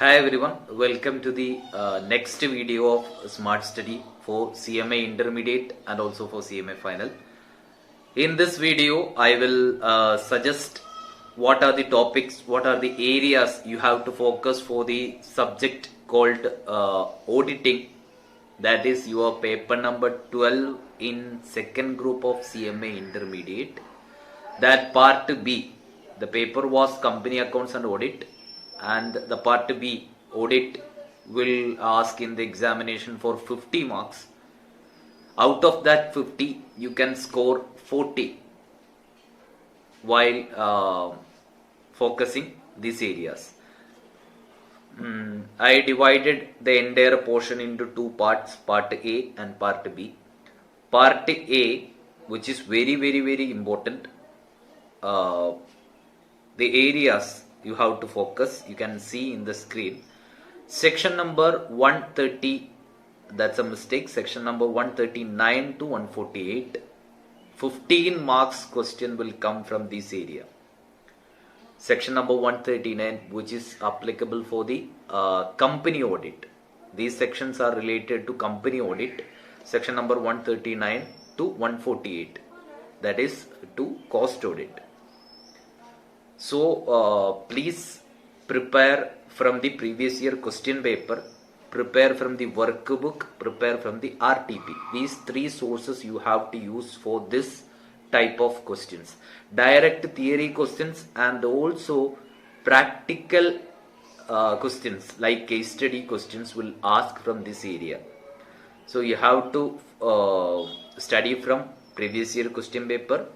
Hi everyone, welcome to the next video of Smart Study for CMA Intermediate and also for CMA Final. In this video, I will suggest what are the topics, what are the areas you have to focus for the subject called auditing. That is your paper number 12 in second group of CMA Intermediate. That part B, the paper was company accounts and audit, and the part B, audit, will ask in the examination for 50 marks. Out of that 50, you can score 40 while focusing these areas. I divided the entire portion into two parts, part A and part B. Part A, which is very important, the areas you have to focus, you can see in the screen. Section number 130, that's a mistake, section number 139 to 148, 15 marks question will come from this area. Section number 139, which is applicable for the company audit. These sections are related to company audit. Section number 139 to 148, that is to cost audit. So please prepare from the previous year question paper, prepare from the workbook, prepare from the RTP. These three sources you have to use for this type of questions. Direct theory questions and also practical questions like case study questions will ask from this area. So you have to study from previous year question paper,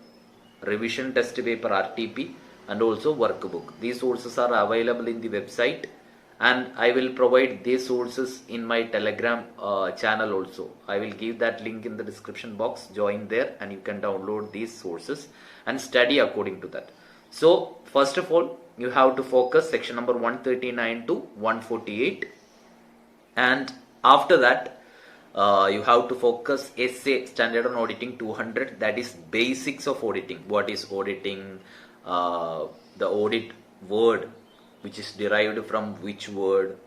revision test paper RTP, and also workbook. These sources are available in the website, and I will provide these sources in my Telegram channel also. I will give that link in the description box. Join there and you can download these sources and study according to that. So first of all, you have to focus section number 139 to 148, and after that you have to focus essay standard on auditing 200, that is basics of auditing. What is auditing? The audit word, which is derived from which word,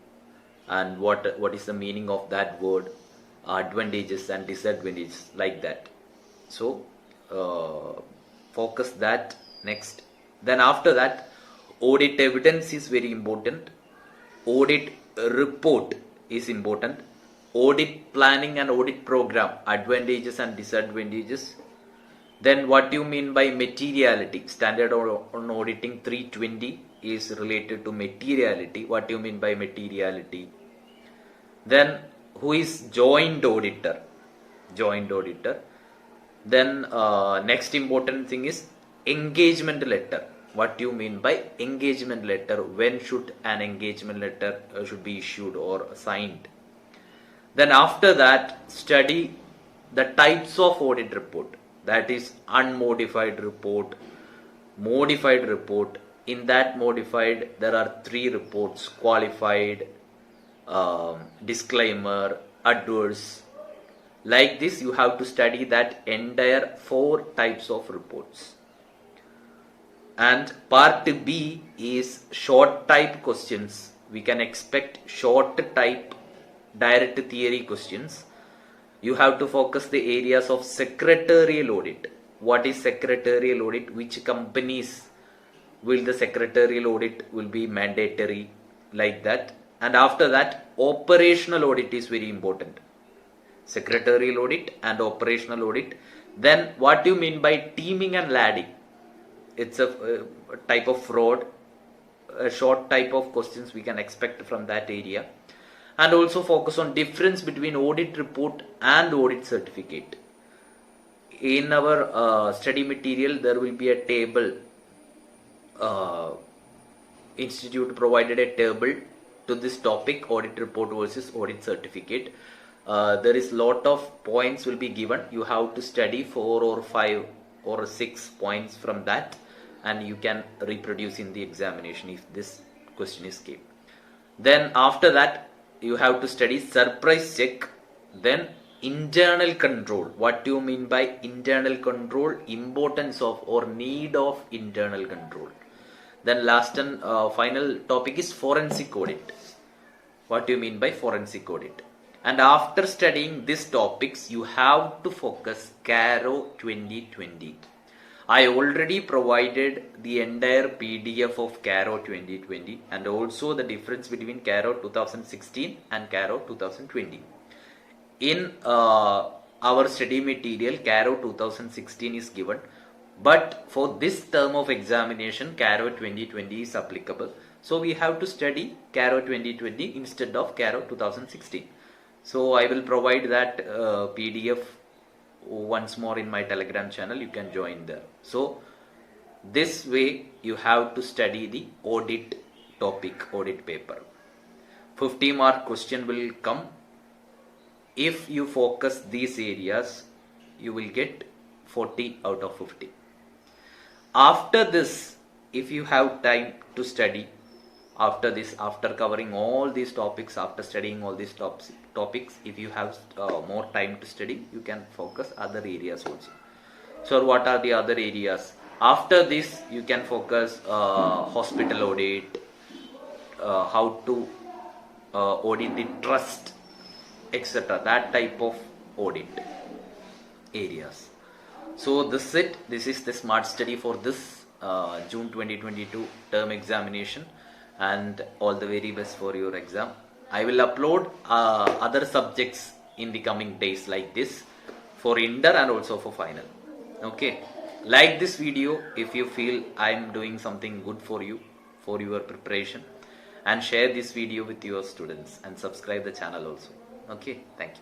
and what is the meaning of that word, advantages and disadvantages, like that. So focus that next. Then after that, audit evidence is very important, audit report is important, audit planning and audit program, advantages and disadvantages. Then what you mean by materiality? Standard on auditing 320 is related to materiality. What you mean by materiality? Then who is joint auditor? Joint auditor. Then next important thing is engagement letter. What you mean by engagement letter? When should an engagement letter should be issued or signed? Then after that, study the types of audit report. That is unmodified report, modified report. In that modified, there are three reports: qualified, disclaimer, adverse. Like this, you have to study that entire 4 types of reports. And part B is short type questions. We can expect short type direct theory questions. You have to focus the areas of secretarial audit. What is secretarial audit? Which companies will the secretarial audit will be mandatory, like that. And after that, operational audit is very important. Secretarial audit and operational audit. Then what do you mean by teaming and ladding? It's a type of fraud. A short type of questions we can expect from that area. And also focus on difference between audit report and audit certificate. In our study material, there will be a table. Institute provided a table to this topic, audit report versus audit certificate. There is lot of points will be given. You have to study 4 or 5 or 6 points from that, and you can reproduce in the examination if this question is given. Then after that, you have to study surprise check, then internal control. What do you mean by internal control? Importance of or need of internal control. Then last and final topic is forensic audit. What do you mean by forensic audit? And after studying these topics, you have to focus CARO 2020. I already provided the entire PDF of CARO 2020 and also the difference between CARO 2016 and CARO 2020. In our study material, CARO 2016 is given, but for this term of examination, CARO 2020 is applicable. So we have to study CARO 2020 instead of CARO 2016. So I will provide that PDF once more in my Telegram channel. You can join there. So this way you have to study the audit topic, audit paper. 50 mark question will come. If you focus these areas, you will get 40 out of 50. After this, if you have time to study, after this, after covering all these topics, after studying all these topics, if you have more time to study, you can focus other areas also. So what are the other areas? After this, you can focus hospital audit, how to audit the trust, etc. That type of audit areas. So this is it. This is the smart study for this June 2022 term examination, and all the very best for your exam. I will upload other subjects in the coming days like this for inter and also for final. Okay, like this video if you feel I am doing something good for you, for your preparation, and share this video with your students and subscribe the channel also. Okay, thank you.